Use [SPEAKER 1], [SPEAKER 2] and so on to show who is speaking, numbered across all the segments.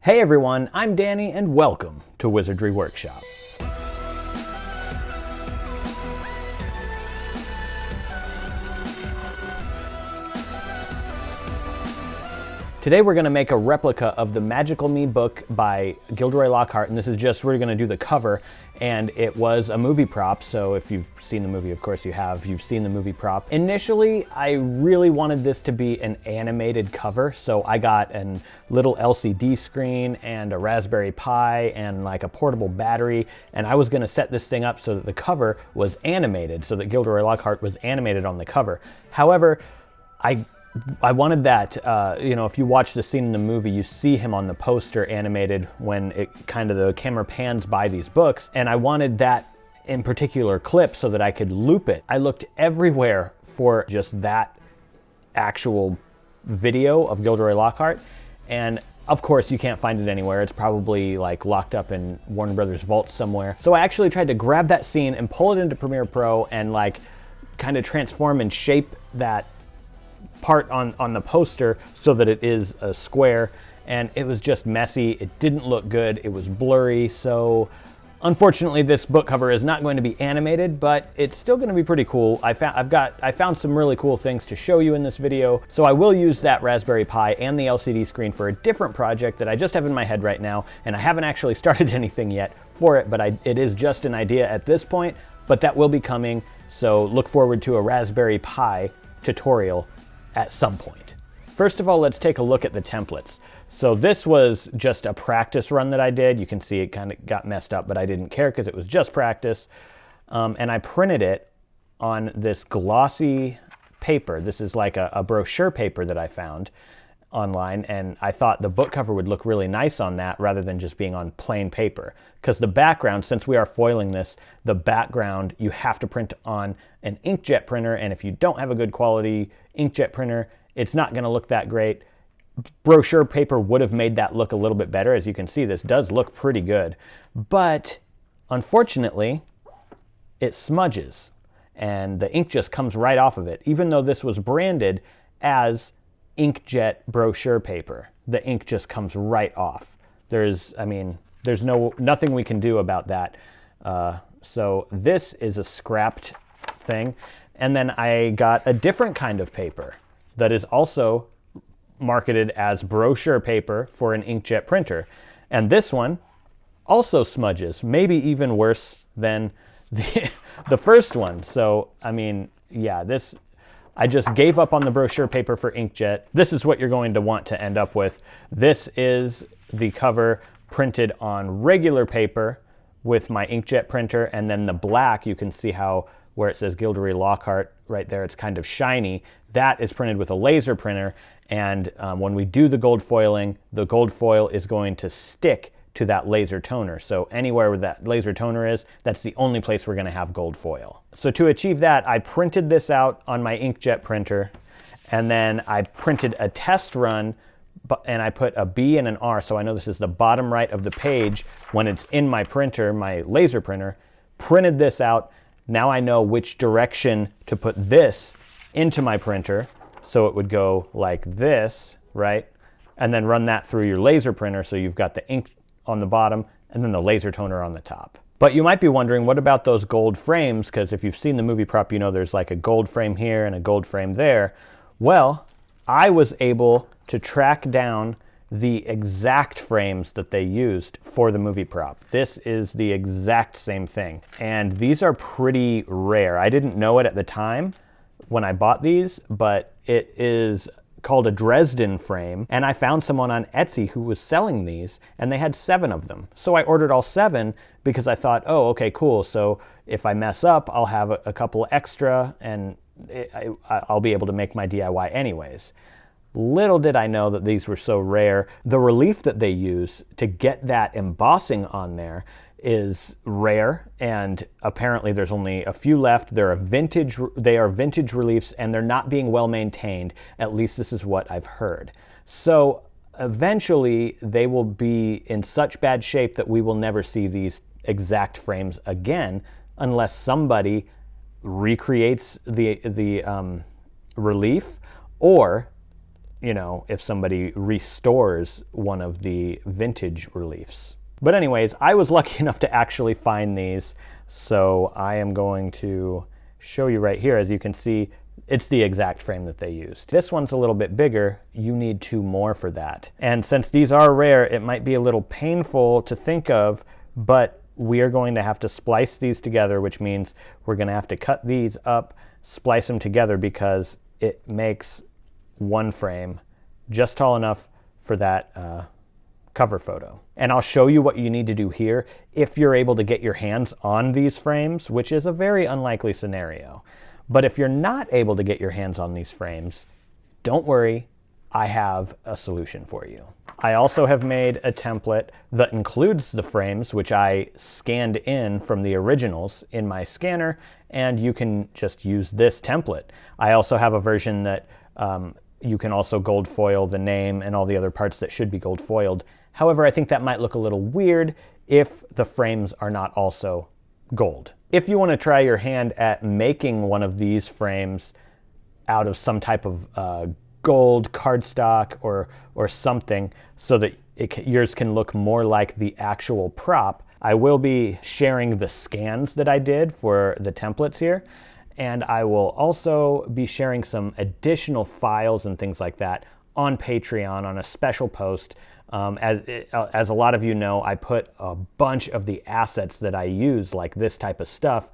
[SPEAKER 1] Hey everyone, I'm Danny and welcome to Wizardry Workshop. Today we're going to make a replica of the Magical Me book by Gilderoy Lockhart, and this is just, we're going to do the cover, and it was a movie prop, so if you've seen the movie, of course you have, you've seen the movie prop. Initially, I really wanted this to be an animated cover, so I got a little LCD screen and a Raspberry Pi and like a portable battery, and I was going to set this thing up so that the cover was animated, so that Gilderoy Lockhart was animated on the cover. However, I wanted that, if you watch the scene in the movie, you see him on the poster animated when the camera pans by these books, and I wanted that in particular clip so that I could loop it. I looked everywhere for just that actual video of Gilderoy Lockhart, and of course you can't find it anywhere. It's probably like locked up in Warner Brothers vaults somewhere. So I actually tried to grab that scene and pull it into Premiere Pro and like kind of transform and shape that part on the poster so that it is a square, and it was just messy. It didn't look good. It was blurry. So unfortunately this book cover is not going to be animated, but it's still going to be pretty cool. I found some really cool things to show you in this video, so I will use that Raspberry Pi and the LCD screen for a different project that I just have in my head right now, and I haven't actually started anything yet for it, but it is just an idea at this point, but that will be coming, so look forward to a Raspberry Pi tutorial at some point. First of all, let's take a look at the templates. So this was just a practice run that I did. You can see it kind of got messed up, but I didn't care because it was just practice. And I printed it on this glossy paper. This is like a brochure paper that I found online, and I thought the book cover would look really nice on that rather than just being on plain paper. Because the background, since we are foiling this, the background you have to print on an inkjet printer, and if you don't have a good quality inkjet printer, it's not going to look that great. Brochure paper would have made that look a little bit better. As you can see, this does look pretty good, but unfortunately it smudges and the ink just comes right off of it. Even though this was branded as inkjet brochure paper, the ink just comes right off. There's nothing we can do about that. So this is a scrapped thing. And then I got a different kind of paper that is also marketed as brochure paper for an inkjet printer. And this one also smudges, maybe even worse than the first one. So, I just gave up on the brochure paper for inkjet. This is what you're going to want to end up with. This is the cover printed on regular paper with my inkjet printer, and then the black, you can see how where it says Gilderoy Lockhart right there, it's kind of shiny. That is printed with a laser printer, and when we do the gold foiling, the gold foil is going to stick to that laser toner. So anywhere where that laser toner is, that's the only place we're going to have gold foil. So to achieve that, I printed this out on my inkjet printer, and then I printed a test run, and I put a B and an R, so I know this is the bottom right of the page when it's in my printer, my laser printer. Printed this out. Now I know which direction to put this into my printer, so it would go like this, right? And then run that through your laser printer, so you've got the ink on the bottom and then the laser toner on the top. But you might be wondering, what about those gold frames? Because if you've seen the movie prop, you know there's like a gold frame here and a gold frame there. Well, I was able to track down the exact frames that they used for the movie prop. This is the exact same thing. And these are pretty rare. I didn't know it at the time when I bought these, but it is called a Dresden frame, and I found someone on Etsy who was selling these, and they had 7 of them. So I ordered all 7 because I thought, oh, okay, cool. So if I mess up, I'll have a couple extra, and I'll be able to make my DIY anyways. Little did I know that these were so rare. The relief that they use to get that embossing on there is rare, and apparently there's only a few left. They are vintage reliefs, and they're not being well maintained. At least this is what I've heard. So eventually they will be in such bad shape that we will never see these exact frames again unless somebody recreates the relief, or you know, if somebody restores one of the vintage reliefs. But anyways, I was lucky enough to actually find these, so I am going to show you right here. As you can see, it's the exact frame that they used. This one's a little bit bigger. You need 2 more for that. And since these are rare, it might be a little painful to think of, but we are going to have to splice these together, which means we're going to have to cut these up, splice them together, because it makes one frame just tall enough for that cover photo. And I'll show you what you need to do here if you're able to get your hands on these frames, which is a very unlikely scenario. But if you're not able to get your hands on these frames, don't worry, I have a solution for you. I also have made a template that includes the frames, which I scanned in from the originals in my scanner, and you can just use this template. I also have a version that you can also gold foil the name and all the other parts that should be gold foiled. However, I think that might look a little weird if the frames are not also gold. If you want to try your hand at making one of these frames out of some type of gold cardstock or something so that yours can look more like the actual prop, I will be sharing the scans that I did for the templates here. And I will also be sharing some additional files and things like that on Patreon on a special post. As a lot of you know, I put a bunch of the assets that I use, like this type of stuff,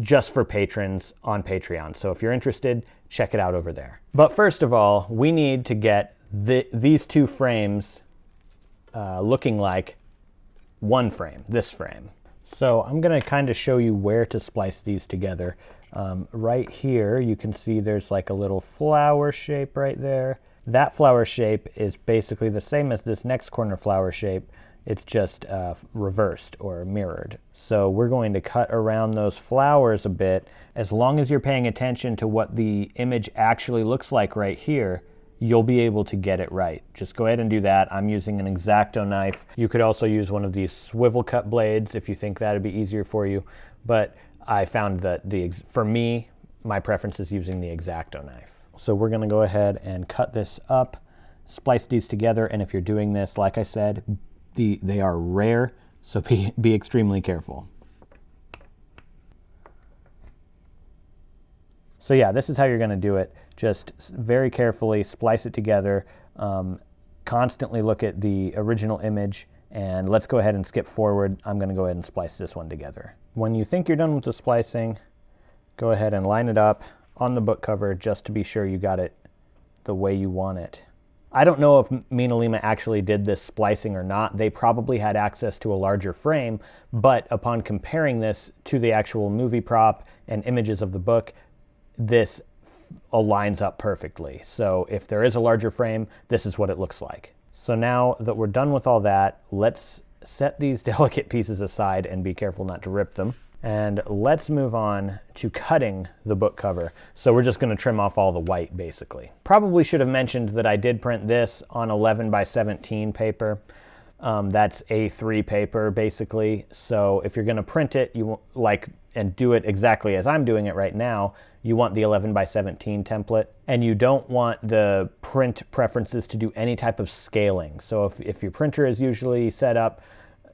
[SPEAKER 1] just for patrons on Patreon. So if you're interested, check it out over there. But first of all, we need to get these 2 frames looking like one frame, this frame. So I'm going to kind of show you where to splice these together. Right here, you can see there's like a little flower shape right there. That flower shape is basically the same as this next corner flower shape. It's just reversed or mirrored. So we're going to cut around those flowers a bit. As long as you're paying attention to what the image actually looks like right here, you'll be able to get it right. Just go ahead and do that. I'm using an X-Acto knife. You could also use one of these swivel cut blades if you think that'd be easier for you. But I found that for me, my preference is using the X-Acto knife. So we're going to go ahead and cut this up, splice these together, and if you're doing this, like I said, they are rare, so be extremely careful. So yeah, this is how you're going to do it. Just very carefully splice it together, constantly look at the original image, and let's go ahead and skip forward. I'm going to go ahead and splice this one together. When you think you're done with the splicing, go ahead and line it up on the book cover just to be sure you got it the way you want it. I don't know if MinaLima actually did this splicing or not. They probably had access to a larger frame, but upon comparing this to the actual movie prop and images of the book, this aligns up perfectly. So if there is a larger frame, this is what it looks like. So now that we're done with all that, let's set these delicate pieces aside and be careful not to rip them. And let's move on to cutting the book cover. So we're just going to trim off all the white, basically. Probably should have mentioned that I did print this on 11 by 17 paper. That's A3 paper, basically. So if you're going to print it, and do it exactly as I'm doing it right now, you want the 11 by 17 template, and you don't want the print preferences to do any type of scaling. So if your printer is usually set up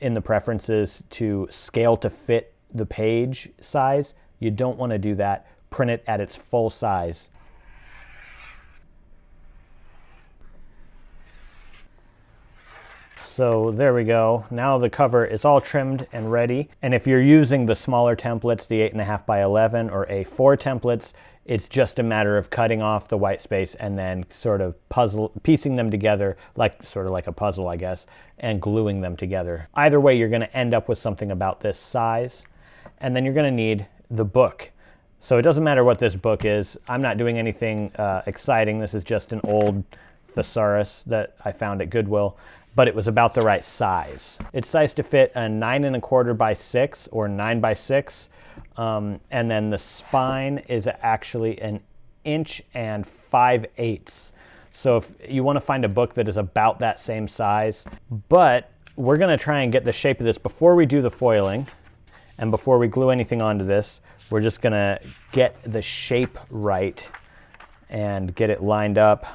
[SPEAKER 1] in the preferences to scale to fit the page size, you don't want to do that. Print it at its full size. So there we go. Now the cover is all trimmed and ready. And if you're using the smaller templates, the 8.5 by 11 or A4 templates, it's just a matter of cutting off the white space and then sort of piecing them together, sort of like a puzzle, I guess, and gluing them together. Either way, you're going to end up with something about this size. And then you're going to need the book. So it doesn't matter what this book is. I'm not doing anything exciting. This is just an old thesaurus that I found at Goodwill, but it was about the right size. It's sized to fit a 9.25 by 6 or 9 by 6. And then the spine is actually 1 5/8 inches. So if you want to find a book that is about that same size, but we're going to try and get the shape of this before we do the foiling. And before we glue anything onto this, we're just gonna get the shape right and get it lined up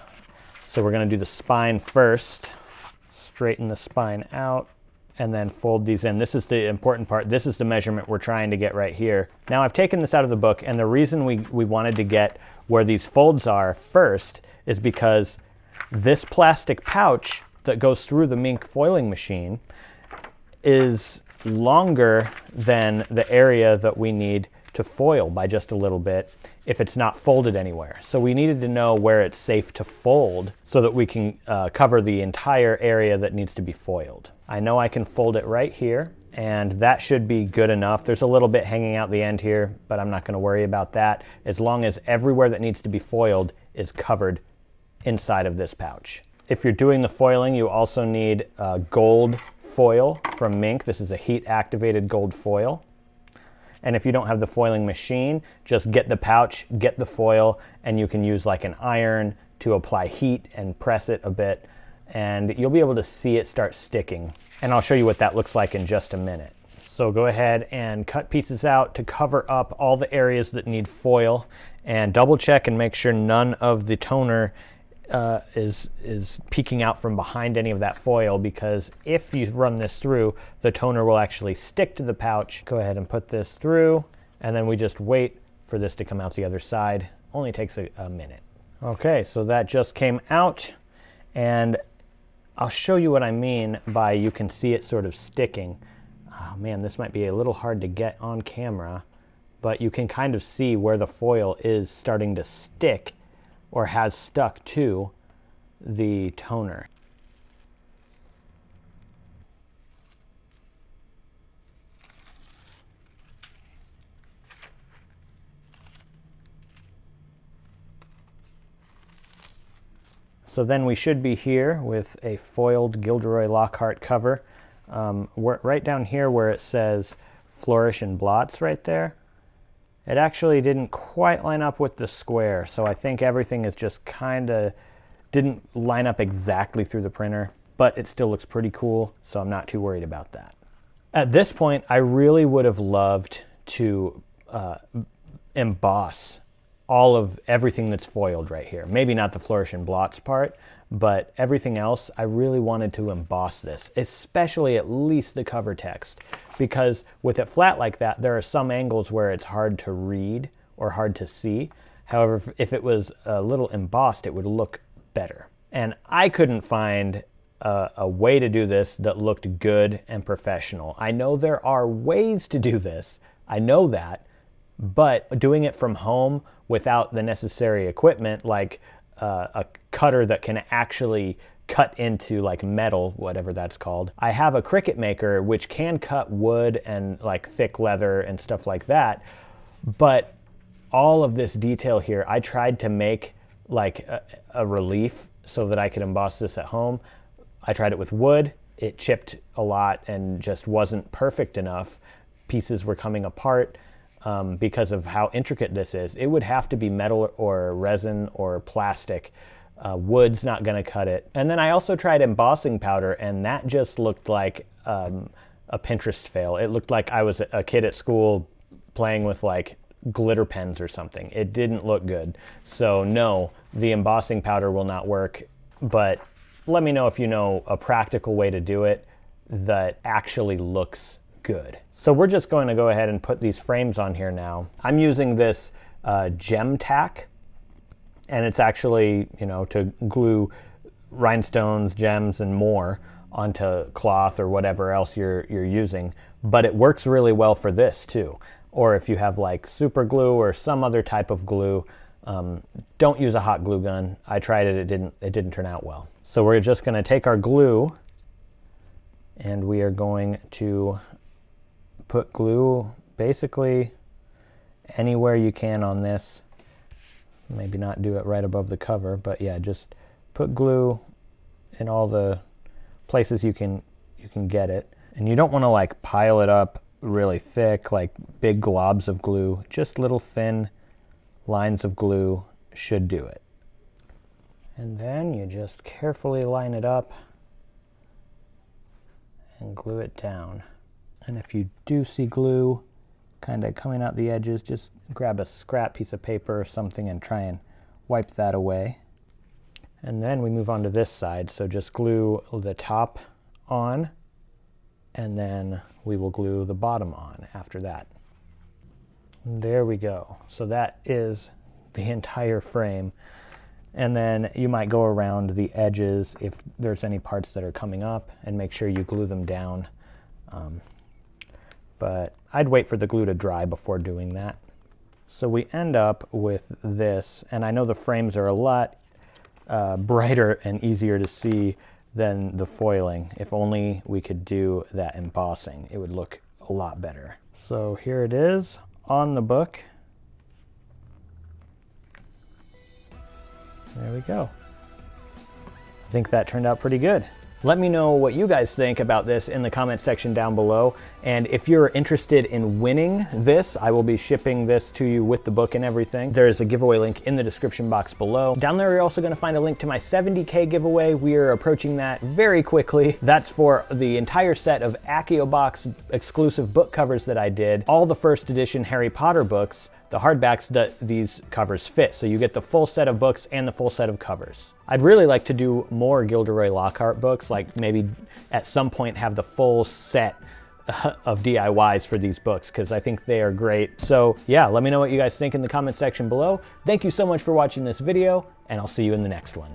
[SPEAKER 1] So we're going to do the spine first, straighten the spine out, and then fold these in. This is the important part. This is the measurement we're trying to get right here. Now I've taken this out of the book, and the reason we wanted to get where these folds are first is because this plastic pouch that goes through the mink foiling machine is longer than the area that we need to foil by just a little bit if it's not folded anywhere. So we needed to know where it's safe to fold so that we can cover the entire area that needs to be foiled. I know I can fold it right here, and that should be good enough. There's a little bit hanging out the end here, but I'm not going to worry about that as long as everywhere that needs to be foiled is covered inside of this pouch. If you're doing the foiling, you also need gold foil from Mink. This is a heat-activated gold foil. And if you don't have the foiling machine, just get the pouch, get the foil, and you can use like an iron to apply heat and press it a bit, and you'll be able to see it start sticking. And I'll show you what that looks like in just a minute. So go ahead and cut pieces out to cover up all the areas that need foil, and double check and make sure none of the toner is peeking out from behind any of that foil, because if you run this through, the toner will actually stick to the pouch. Go ahead and put this through, and then we just wait for this to come out the other side. Only takes a minute. Okay, so that just came out, and I'll show you what I mean by you can see it sort of sticking. Oh man, this might be a little hard to get on camera, but you can kind of see where the foil is starting to stick or has stuck to the toner. So then we should be here with a foiled Gilderoy Lockhart cover. Right down here where it says Flourish and Blots right there, it actually didn't quite line up with the square, so I think everything is just kind of didn't line up exactly through the printer, but it still looks pretty cool, so I'm not too worried about that. At this point, I really would have loved to emboss all of everything that's foiled right here. Maybe not the Flourish and Blots part, but everything else, I really wanted to emboss this, especially at least the cover text, because with it flat like that, there are some angles where it's hard to read or hard to see. However, if it was a little embossed, it would look better. And I couldn't find a way to do this that looked good and professional. I know there are ways to do this, I know that, but doing it from home without the necessary equipment, like a cutter that can actually cut into like metal, whatever that's called. I have a Cricut maker which can cut wood and like thick leather and stuff like that, but all of this detail here, I tried to make like a relief so that I could emboss this at home. I tried it with wood, it chipped a lot and just wasn't perfect enough. Pieces were coming apart. Because of how intricate this is. It would have to be metal or resin or plastic. Wood's not going to cut it. And then I also tried embossing powder, and that just looked like a Pinterest fail. It looked like I was a kid at school playing with like glitter pens or something. It didn't look good. So no, the embossing powder will not work, but let me know if you know a practical way to do it that actually looks good. So we're just going to go ahead and put these frames on here now. I'm using this gem tack, and it's actually, you know, to glue rhinestones, gems, and more onto cloth or whatever else you're using. But it works really well for this too. Or if you have like super glue or some other type of glue, don't use a hot glue gun. I tried it, it didn't turn out well. So we're just going to take our glue, and we are going to put glue basically anywhere you can on this. Maybe not do it right above the cover, but yeah, just put glue in all the places you can get it. And you don't want to like pile it up really thick, like big globs of glue. Just little thin lines of glue should do it. And then you just carefully line it up and glue it down. And if you do see glue kind of coming out the edges, just grab a scrap piece of paper or something and try and wipe that away. And then we move on to this side. So just glue the top on, and then we will glue the bottom on after that. There we go. So that is the entire frame. And then you might go around the edges if there's any parts that are coming up and make sure you glue them down. But I'd wait for the glue to dry before doing that. So we end up with this, and I know the frames are a lot brighter and easier to see than the foiling. If only we could do that embossing, it would look a lot better. So here it is on the book. There we go. I think that turned out pretty good. Let me know what you guys think about this in the comments section down below. And if you're interested in winning this, I will be shipping this to you with the book and everything. There's a giveaway link in the description box below. Down there, you're also gonna find a link to my 70K giveaway. We are approaching that very quickly. That's for the entire set of Accio Box exclusive book covers that I did. All the first edition Harry Potter books, the hardbacks that these covers fit. So you get the full set of books and the full set of covers. I'd really like to do more Gilderoy Lockhart books, like maybe at some point have the full set of DIYs for these books, because I think they are great. So yeah, let me know what you guys think in the comment section below. Thank you so much for watching this video, and I'll see you in the next one.